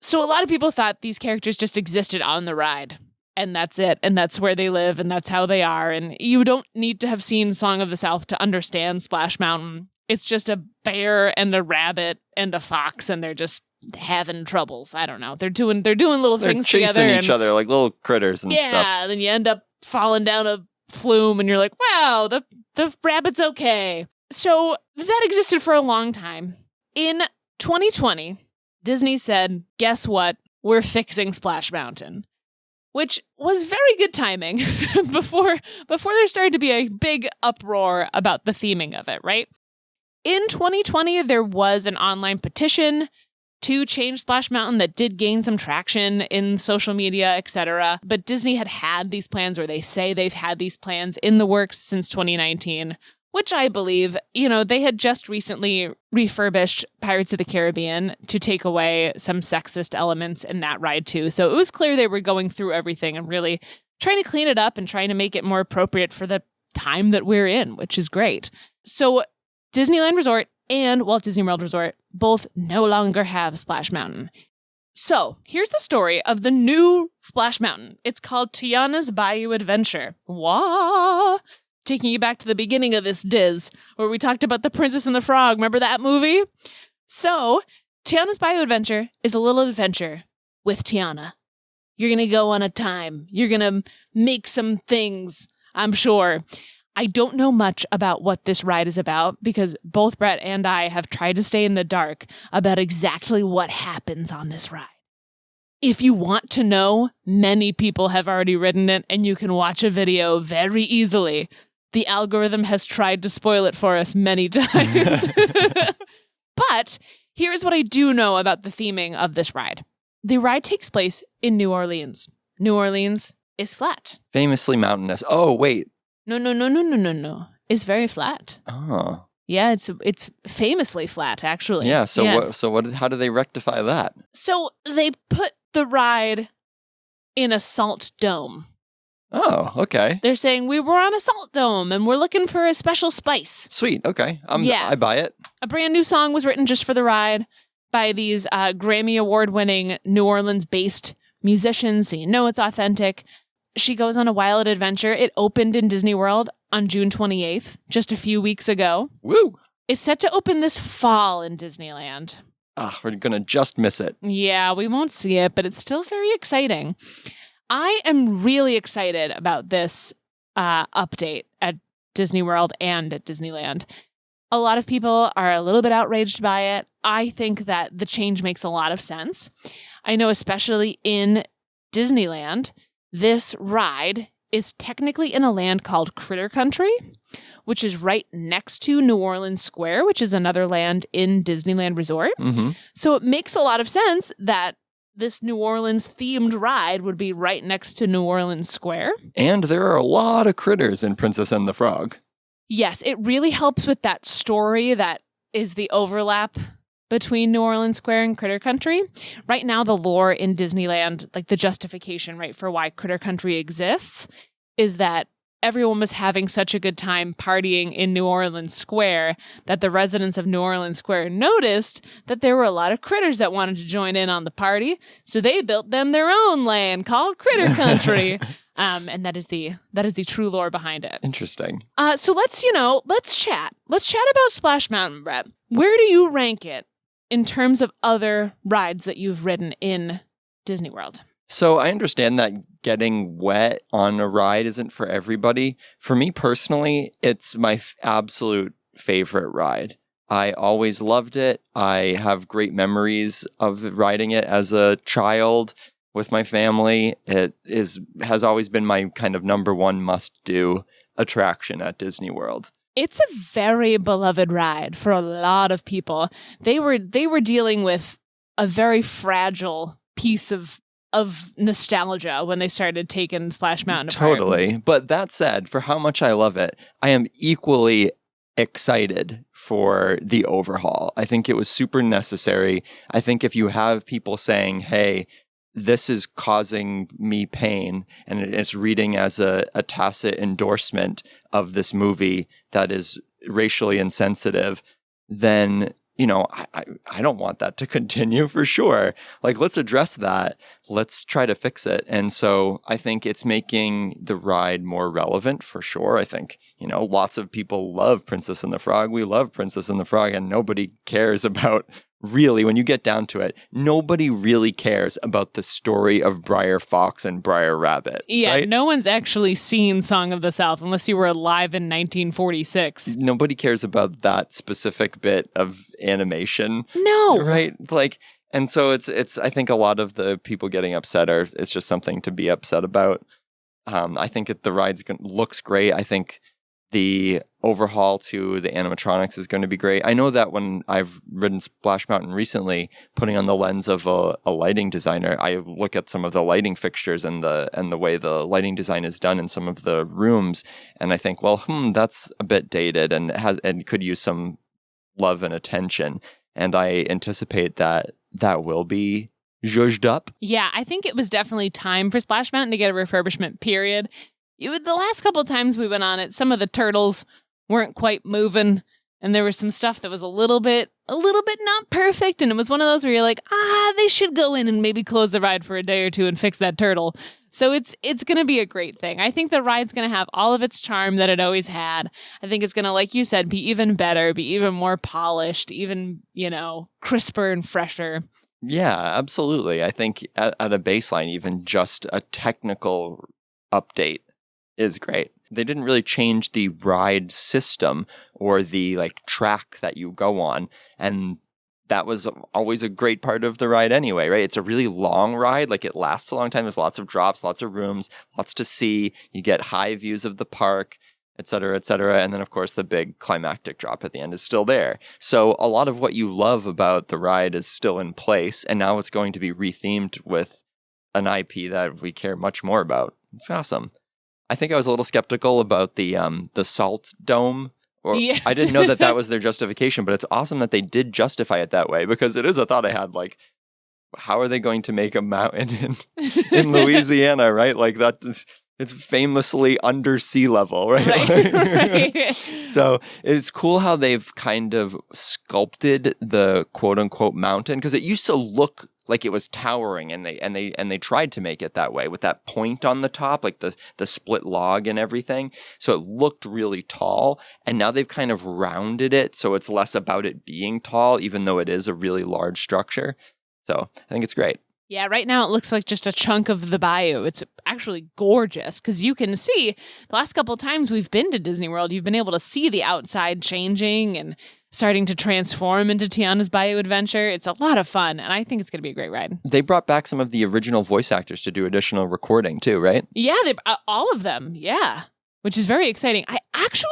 So a lot of people thought these characters just existed on the ride. And that's it. And that's where they live. And that's how they are. And you don't need to have seen Song of the South to understand Splash Mountain. It's just a bear and a rabbit and a fox. And they're just having troubles. I don't know. They're doing little things together. They're chasing each other like little critters and stuff. Yeah, then you end up falling down a flume and you're like, wow, the rabbit's okay. So that existed for a long time. In 2020, Disney said, guess what? We're fixing Splash Mountain, which was very good timing before there started to be a big uproar about the theming of it, right? In 2020, there was an online petition to change Splash Mountain that did gain some traction in social media, etc. But Disney had these plans, or they say they've had these plans in the works since 2019, which I believe. They had just recently refurbished Pirates of the Caribbean to take away some sexist elements in that ride too. So it was clear they were going through everything and really trying to clean it up and trying to make it more appropriate for the time that we're in, which is great. So Disneyland Resort and Walt Disney World Resort both no longer have Splash Mountain. So here's the story of the new Splash Mountain. It's called Tiana's Bayou Adventure. Wah! Taking you back to the beginning of this Diz, where we talked about The Princess and the Frog. Remember that movie? So Tiana's Bayou Adventure is a little adventure with Tiana. You're going to go on a time. You're going to make some things, I'm sure. I don't know much about what this ride is about because both Brett and I have tried to stay in the dark about exactly what happens on this ride. If you want to know, many people have already ridden it and you can watch a video very easily. The algorithm has tried to spoil it for us many times. But here's what I do know about the theming of this ride. The ride takes place in New Orleans. New Orleans is flat. Famously mountainous. Oh, wait. No. It's very flat. Oh. Yeah, it's famously flat, actually. Yeah, so yes. How do they rectify that? So they put the ride in a salt dome. Oh, okay. They're saying we were on a salt dome and we're looking for a special spice. Sweet, okay. I buy it. A brand new song was written just for the ride by these Grammy Award-winning New Orleans-based musicians, so you know it's authentic. She goes on a wild adventure. It opened in Disney World on June 28th, just a few weeks ago. Woo! It's set to open this fall in Disneyland. We're going to just miss it. Yeah, we won't see it, but it's still very exciting. I am really excited about this update at Disney World and at Disneyland. A lot of people are a little bit outraged by it. I think that the change makes a lot of sense. I know especially in Disneyland, this ride is technically in a land called Critter Country, which is right next to New Orleans Square, which is another land in Disneyland Resort. Mm-hmm. So it makes a lot of sense that this New Orleans themed ride would be right next to New Orleans Square. And there are a lot of critters in Princess and the Frog. Yes, it really helps with that story that is the overlap between New Orleans Square and Critter Country. Right now, the lore in Disneyland, like the justification, right, for why Critter Country exists, is that everyone was having such a good time partying in New Orleans Square that the residents of New Orleans Square noticed that there were a lot of critters that wanted to join in on the party. So they built them their own land called Critter Country. And that is the true lore behind it. Interesting. So let's chat. Let's chat about Splash Mountain, Brett. Where do you rank it in terms of other rides that you've ridden in Disney World? So I understand that getting wet on a ride isn't for everybody. For me personally, it's my absolute favorite ride. I always loved it. I have great memories of riding it as a child with my family. It has always been my kind of number one must-do attraction at Disney World. It's a very beloved ride for a lot of people. They were dealing with a very fragile piece of nostalgia when they started taking Splash Mountain apart. Totally. But that said, for how much I love it, I am equally excited for the overhaul. I think it was super necessary. I think if you have people saying, hey, this is causing me pain, and it's reading as a tacit endorsement of this movie that is racially insensitive, then, I don't want that to continue for sure. Like, let's address that. Let's try to fix it. And so I think it's making the ride more relevant for sure. I think, lots of people love Princess and the Frog. We love Princess and the Frog, and nobody cares about really, when you get down to it, nobody really cares about the story of Briar Fox and Briar Rabbit. Yeah, right? No one's actually seen Song of the South unless you were alive in 1946. Nobody cares about that specific bit of animation. No. Right? Like, and so it's I think a lot of the people getting upset it's just something to be upset about. I think the ride looks great. I think the overhaul to the animatronics is going to be great. I know that when I've ridden Splash Mountain recently, putting on the lens of a lighting designer, I look at some of the lighting fixtures and the way the lighting design is done in some of the rooms, and I think, well, that's a bit dated and could use some love and attention. And I anticipate that will be zhuzhed up. Yeah, I think it was definitely time for Splash Mountain to get a refurbishment, period. The last couple of times we went on it, some of the turtles weren't quite moving, and there was some stuff that was a little bit not perfect, and it was one of those where you're like, they should go in and maybe close the ride for a day or two and fix that turtle. So it's going to be a great thing. I think the ride's going to have all of its charm that it always had. I think it's going to, like you said, be even better, be even more polished, even, crisper and fresher. Yeah, absolutely. I think at a baseline, even just a technical update is great. They didn't really change the ride system or the track that you go on, and that was always a great part of the ride anyway, right? It's a really long ride, it lasts a long time. There's lots of drops, lots of rooms, lots to see. You get high views of the park, et cetera, and then of course the big climactic drop at the end is still there. So a lot of what you love about the ride is still in place, and now it's going to be rethemed with an IP that we care much more about. It's awesome. I think I was a little skeptical about the salt dome. Yes. I didn't know that was their justification, but it's awesome that they did justify it that way, because it is a thought I had, how are they going to make a mountain in Louisiana, right? It's famously under sea level, right? Right. So it's cool how they've kind of sculpted the quote unquote mountain, because it used to look like it was towering, and they tried to make it that way with that point on the top, the split log and everything. So it looked really tall, and now they've kind of rounded it so it's less about it being tall, even though it is a really large structure. So I think it's great. Yeah, right now it looks like just a chunk of the bayou. It's actually gorgeous because you can see the last couple of times we've been to Disney World, you've been able to see the outside changing and starting to transform into Tiana's Bayou Adventure. It's a lot of fun, and I think it's going to be a great ride. They brought back some of the original voice actors to do additional recording too, right? Yeah, all of them, yeah, which is very exciting. I actually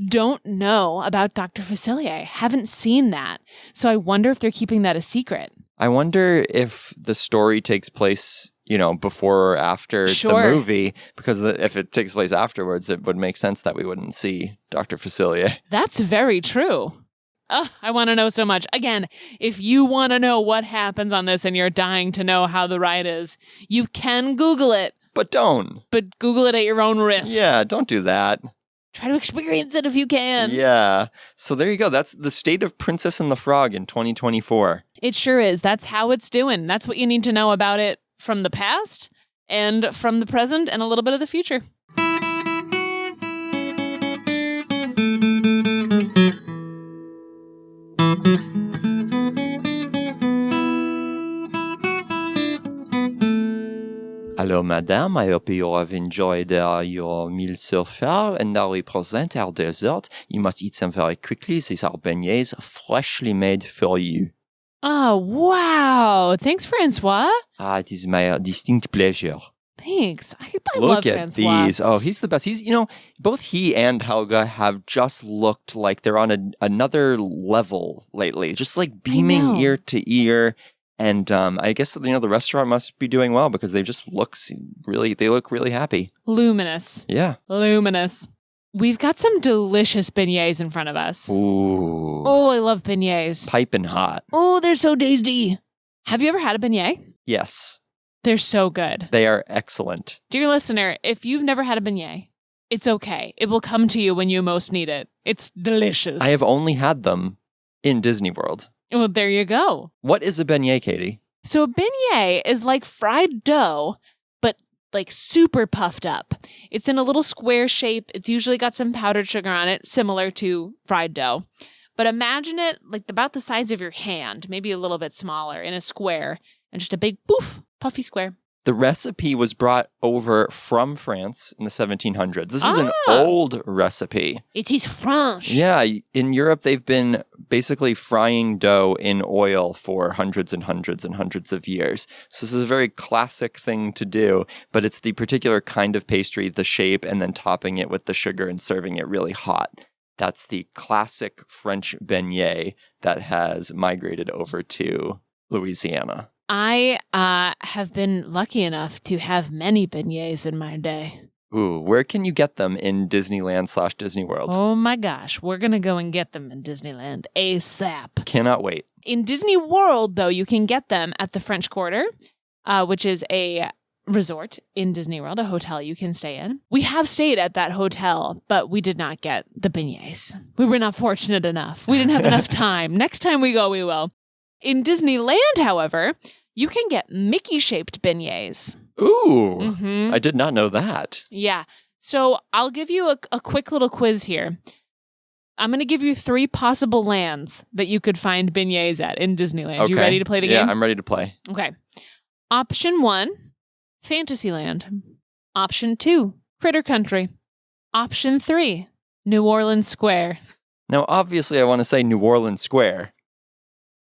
don't know about Dr. Facilier. Haven't seen that, so I wonder if they're keeping that a secret. I wonder if the story takes place, before or after the movie, because if it takes place afterwards, it would make sense that we wouldn't see Dr. Facilier. That's very true. Oh, I want to know so much. Again, if you want to know what happens on this and you're dying to know how the ride is, you can Google it. But don't. But Google it at your own risk. Yeah, don't do that. Try to experience it if you can. Yeah. So there you go. That's the state of Princess and the Frog in 2024. It sure is. That's how it's doing. That's what you need to know about it from the past and from the present and a little bit of the future. Hello, madame. I hope you have enjoyed your meal so far. And now we present our dessert. You must eat them very quickly. These are beignets freshly made for you. Oh, wow. Thanks, Francois. It is my distinct pleasure. Thanks. I Look love at Francois. these. Oh, he's the best. Both he and Helga have just looked like they're on another level lately, just beaming ear to ear. And I guess, the restaurant must be doing well because they just look really happy. Luminous. Yeah. Luminous. We've got some delicious beignets in front of us. Ooh. Oh, I love beignets. Piping hot. Oh, they're so tasty. Have you ever had a beignet? Yes. They're so good. They are excellent. Dear listener, if you've never had a beignet, it's okay. It will come to you when you most need it. It's delicious. I have only had them in Disney World. Well, there you go. What is a beignet, Katie? So a beignet is like fried dough, but super puffed up. It's in a little square shape. It's usually got some powdered sugar on it, similar to fried dough. But imagine it like about the size of your hand, maybe a little bit smaller, in a square, and just a big poof, puffy square. The recipe was brought over from France in the 1700s. This is an old recipe. It is French. Yeah, in Europe, they've been basically frying dough in oil for hundreds and hundreds and hundreds of years. So this is a very classic thing to do, but it's the particular kind of pastry, the shape, and then topping it with the sugar and serving it really hot. That's the classic French beignet that has migrated over to Louisiana. I have been lucky enough to have many beignets in my day. Ooh, where can you get them in Disneyland/Disney World? Oh my gosh, we're going to go and get them in Disneyland ASAP. Cannot wait. In Disney World, though, you can get them at the French Quarter, which is a resort in Disney World, a hotel you can stay in. We have stayed at that hotel, but we did not get the beignets. We were not fortunate enough. We didn't have enough time. Next time we go, we will. In Disneyland, however, you can get Mickey-shaped beignets. Ooh, I did not know that. Yeah. So I'll give you a quick little quiz here. I'm going to give you 3 possible lands that you could find beignets at in Disneyland. Okay. You ready to play the game? Yeah, I'm ready to play. Okay. Option 1, Fantasyland. Option 2, Critter Country. Option 3, New Orleans Square. Now, obviously, I want to say New Orleans Square.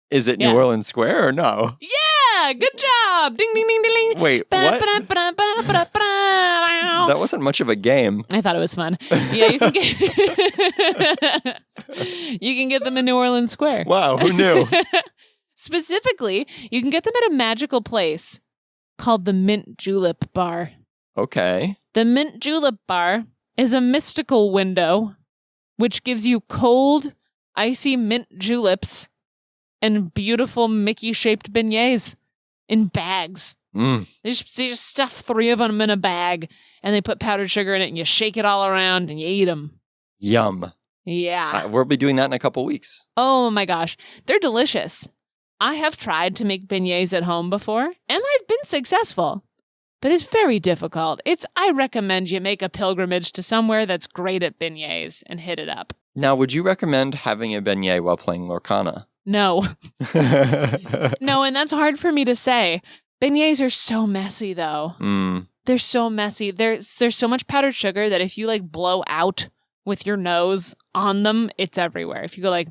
Is it New Orleans Square or no? Yeah, good job. Ding, ding, ding, ding, ding. Wait, what? That wasn't much of a game. I thought it was fun. Yeah, you can get you can get them in New Orleans Square. Wow, who knew? Specifically, you can get them at a magical place called the Mint Julep Bar. Okay. The Mint Julep Bar is a mystical window which gives you cold, icy mint juleps and beautiful Mickey-shaped beignets in bags. They just stuff 3 of them in a bag, and they put powdered sugar in it, and you shake it all around, and you eat them. Yum. Yeah. We'll be doing that in a couple weeks. Oh my gosh. They're delicious. I have tried to make beignets at home before, and I've been successful. But it's very difficult. I recommend you make a pilgrimage to somewhere that's great at beignets and hit it up. Now, would you recommend having a beignet while playing Lorcana? No. No, and that's hard for me to say. Beignets are so messy, though. They're so messy. There's so much powdered sugar that if you blow out with your nose on them, it's everywhere. If you go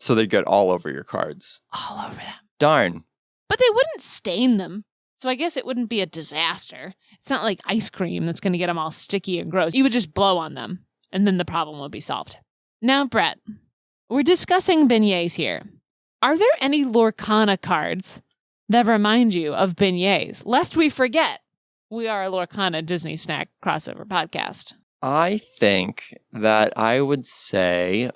So they get all over your cards. all over them. Darn. But they wouldn't stain them. So I guess it wouldn't be a disaster. It's not like ice cream that's going to get them all sticky and gross. You would just blow on them, and then the problem would be solved. Now, Brett, we're discussing beignets here. Are there any Lorcana cards that remind you of beignets? Lest we forget, we are a Lorcana Disney Snack crossover podcast. I think that I would say,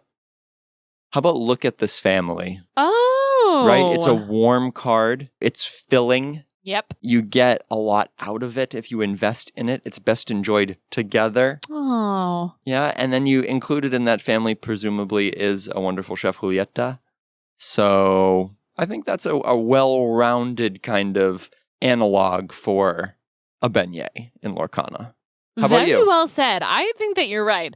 how about look at this family? Oh. Right? It's a warm card. It's filling. Yep. You get a lot out of it if you invest in it. It's best enjoyed together. Oh. Yeah, and then you included in that family presumably is a wonderful chef, Julieta. So I think that's a well-rounded kind of analog for a beignet in Lorcana. How about you? Very well said. I think that you're right.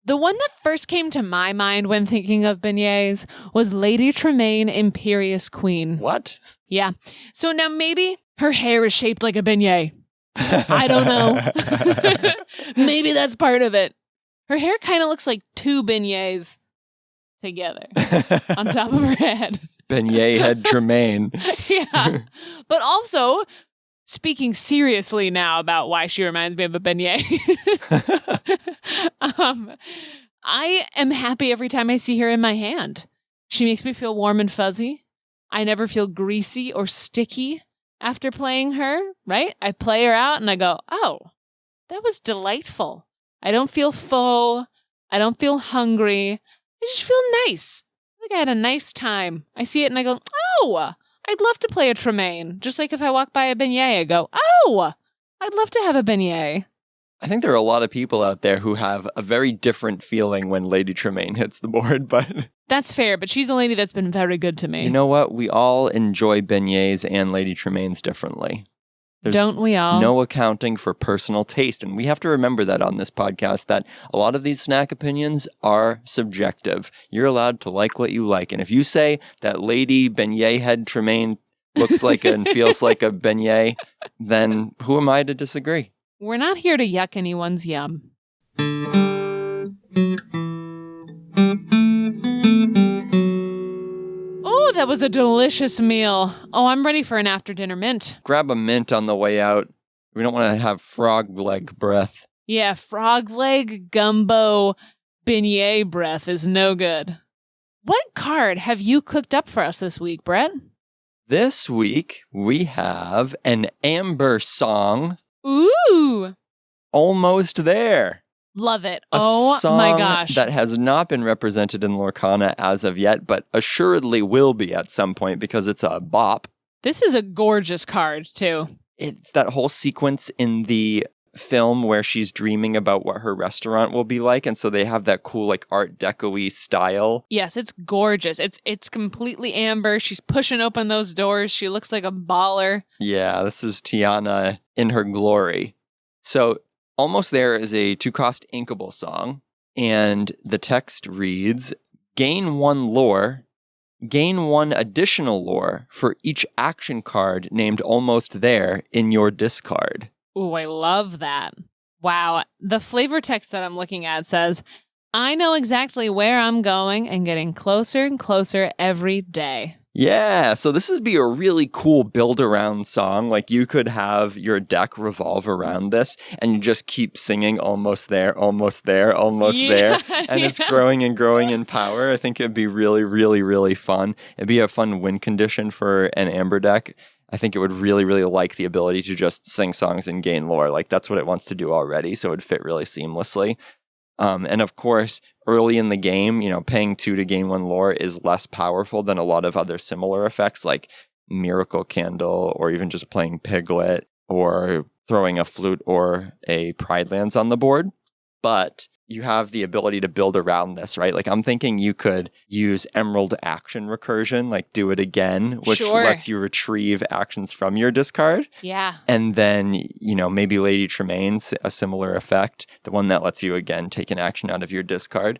The one that first came to my mind when thinking of beignets was Lady Tremaine, Imperious Queen. What? Yeah. So now maybe her hair is shaped like a beignet. I don't know. Maybe that's part of it. Her hair kind of looks like 2 beignets together on top of her head. Beignet head Tremaine. Yeah. But also, speaking seriously now about why she reminds me of a beignet, I am happy every time I see her in my hand. She makes me feel warm and fuzzy. I never feel greasy or sticky after playing her, right? I play her out and I go, oh, that was delightful. I don't feel full. I don't feel hungry. I just feel nice. I think I had a nice time. I see it and I go, oh, I'd love to play a Tremaine. Just like if I walk by a beignet, I go, oh, I'd love to have a beignet. I think there are a lot of people out there who have a very different feeling when Lady Tremaine hits the board, but... That's fair, but she's a lady that's been very good to me. You know what? We all enjoy beignets and Lady Tremaines differently. There's Don't we all? no accounting for personal taste. And we have to remember that on this podcast, that a lot of these snack opinions are subjective. You're allowed to like what you like. And if you say that Lady Beignet Head Tremaine looks like and feels like a beignet, then who am I to disagree? We're not here to yuck anyone's yum. Oh, that was a delicious meal. Oh, I'm ready for an after-dinner mint. Grab a mint on the way out. We don't want to have frog leg breath. Yeah, frog leg gumbo beignet breath is no good. What card have you cooked up for us this week, Brett? This week, we have an Amber song, Ooh, Almost There. love it. A Oh song my gosh. that has not been represented in Lorcana as of yet, but assuredly will be at some point because it's a bop. This is a gorgeous card, too. It's that whole sequence in the film where she's dreaming about what her restaurant will be like, and so they have that cool like Art Deco-y style. Yes, it's gorgeous. It's completely amber. She's pushing open those doors. She looks like a baller. Yeah, this is Tiana in her glory. So Almost There is a 2-cost inkable song, and the text reads, gain 1 lore, gain 1 additional lore for each action card named Almost There in your discard. Ooh, I love that. Wow. The flavor text that I'm looking at says, I know exactly where I'm going and getting closer and closer every day. Yeah, so this would be a really cool build-around song. Like, you could have your deck revolve around this, and you just keep singing Almost There, Almost There, Almost There, and it's growing and growing in power. I think it'd be really, really, really fun. It'd be a fun win condition for an Amber deck. I think it would really, really like the ability to just sing songs and gain lore. Like, that's what it wants to do already, so it would fit really seamlessly. And of course, early in the game, paying 2 to gain 1 lore is less powerful than a lot of other similar effects like Miracle Candle, or even just playing Piglet, or throwing a Flute or a Pride Lands on the board. But you have the ability to build around this, right? Like, I'm thinking you could use Emerald Action Recursion, like Do It Again, which lets you retrieve actions from your discard. Yeah. And then, maybe Lady Tremaine's a similar effect, the one that lets you, again, take an action out of your discard.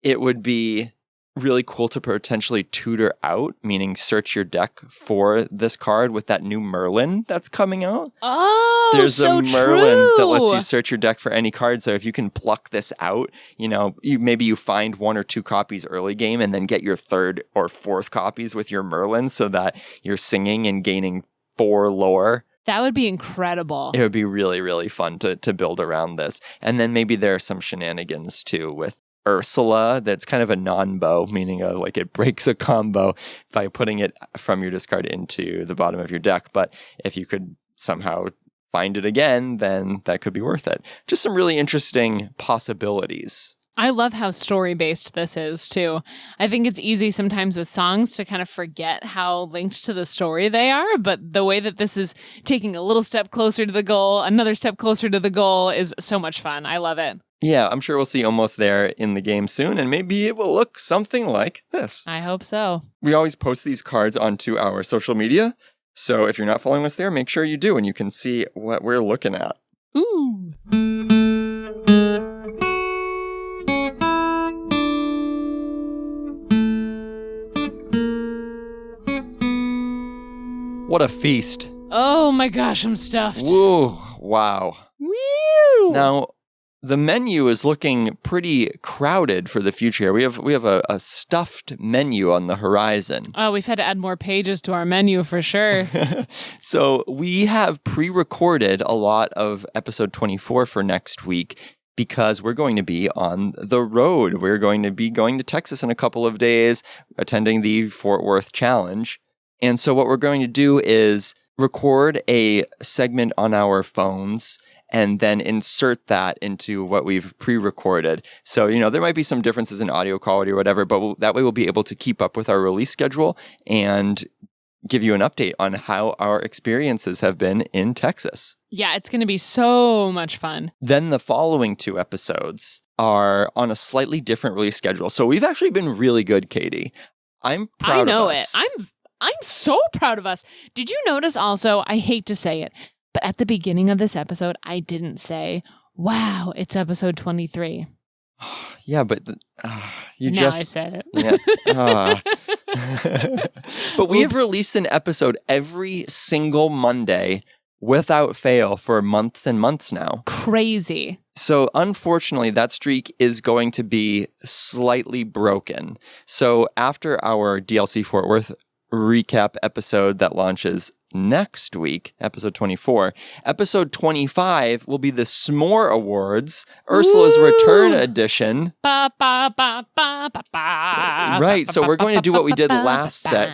It would be really cool to potentially tutor out, meaning search your deck for this card with that new Merlin that's coming out. Oh, There's so a Merlin true. that lets you search your deck for any card. So if you can pluck this out, maybe you find 1 or 2 copies early game and then get your 3rd or 4th copies with your Merlin so that you're singing and gaining 4 lore. That would be incredible. It would be really, really fun to build around this. And then maybe there are some shenanigans too with Ursula that's kind of a non-bow, meaning like it breaks a combo by putting it from your discard into the bottom of your deck. But if you could somehow find it again, then that could be worth it. Just some really interesting possibilities. I love how story-based this is, too. I think it's easy sometimes with songs to kind of forget how linked to the story they are, but the way that this is taking a little step closer to the goal, another step closer to the goal is so much fun. I love it. Yeah, I'm sure we'll see Almost There in the game soon, and maybe it will look something like this. I hope so. We always post these cards onto our social media, so if you're not following us there, make sure you do, and you can see what we're looking at. Ooh. What a feast. Oh my gosh, I'm stuffed. Whoa, wow. Woo! Now, the menu is looking pretty crowded for the future. We have a stuffed menu on the horizon. Oh, we've had to add more pages to our menu for sure. So we have pre-recorded a lot of episode 24 for next week because we're going to be on the road. We're going to be going to Texas in a couple of days, attending the Fort Worth Challenge. And so what we're going to do is record a segment on our phones and then insert that into what we've pre-recorded. So, there might be some differences in audio quality or whatever, but that way we'll be able to keep up with our release schedule and give you an update on how our experiences have been in Texas. Yeah, it's going to be so much fun. Then the following 2 episodes are on a slightly different release schedule. So we've actually been really good, Katie. I'm proud of us. I'm so proud of us. Did you notice also, I hate to say it, But at the beginning of this episode, I didn't say, wow, it's episode 23. Yeah, but you now just... I said it. Yeah. But we have Oops. released an episode every single Monday without fail for months and months now. Crazy. So unfortunately, that streak is going to be slightly broken. So after our DLC Fort Worth recap episode that launches next week, episode 24, episode 25 will be the S'more Awards, Ursula's Return edition. Ba, ba, ba, ba, ba, ba, Right, ba, so ba, we're going to ba, do ba, what we ba, did ba, last ba. set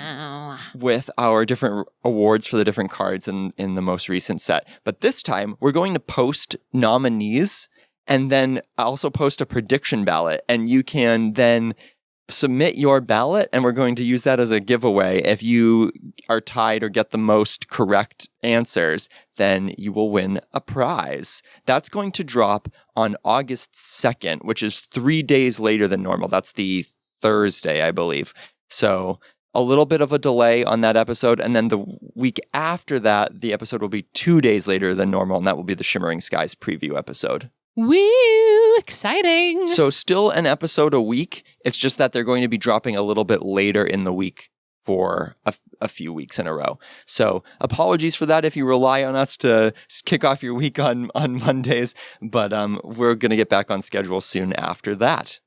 with our different awards for the different cards in the most recent set. But this time, we're going to post nominees and then also post a prediction ballot. And you can then submit your ballot, and we're going to use that as a giveaway. If you are tied or get the most correct answers, then you will win a prize. That's going to drop on August 2nd, which is 3 days later than normal. That's the Thursday, I believe. So a little bit of a delay on that episode. And then the week after that, the episode will be 2 days later than normal, and that will be the Shimmering Skies preview episode. Woo! Exciting. So still an episode a week. It's just that they're going to be dropping a little bit later in the week for a few weeks in a row. So apologies for that if you rely on us to kick off your week on Mondays, but we're going to get back on schedule soon after that.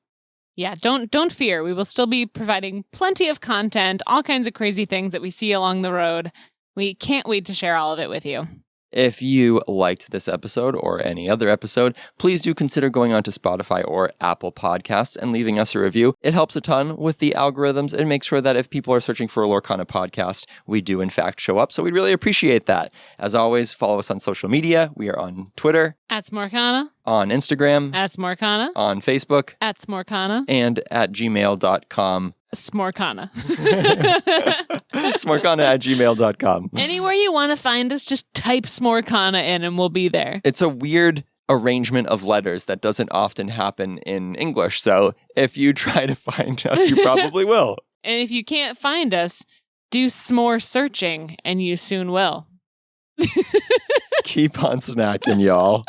Yeah, don't fear. We will still be providing plenty of content, all kinds of crazy things that we see along the road. We can't wait to share all of it with you. If you liked this episode or any other episode, please do consider going onto Spotify or Apple Podcasts and leaving us a review. It helps a ton with the algorithms and makes sure that if people are searching for a Lorcana podcast, we do in fact show up. So we'd really appreciate that. As always, follow us on social media. We are on Twitter, At Smorcana, on Instagram, at Smorcana, on Facebook, at Smorcana, and at gmail.com. Smorcana. Smorcana@gmail.com. Anywhere you want to find us, just type Smorcana in and we'll be there. It's a weird arrangement of letters that doesn't often happen in English. So if you try to find us, you probably will. And if you can't find us, do s'more searching and you soon will. Keep on snacking, y'all.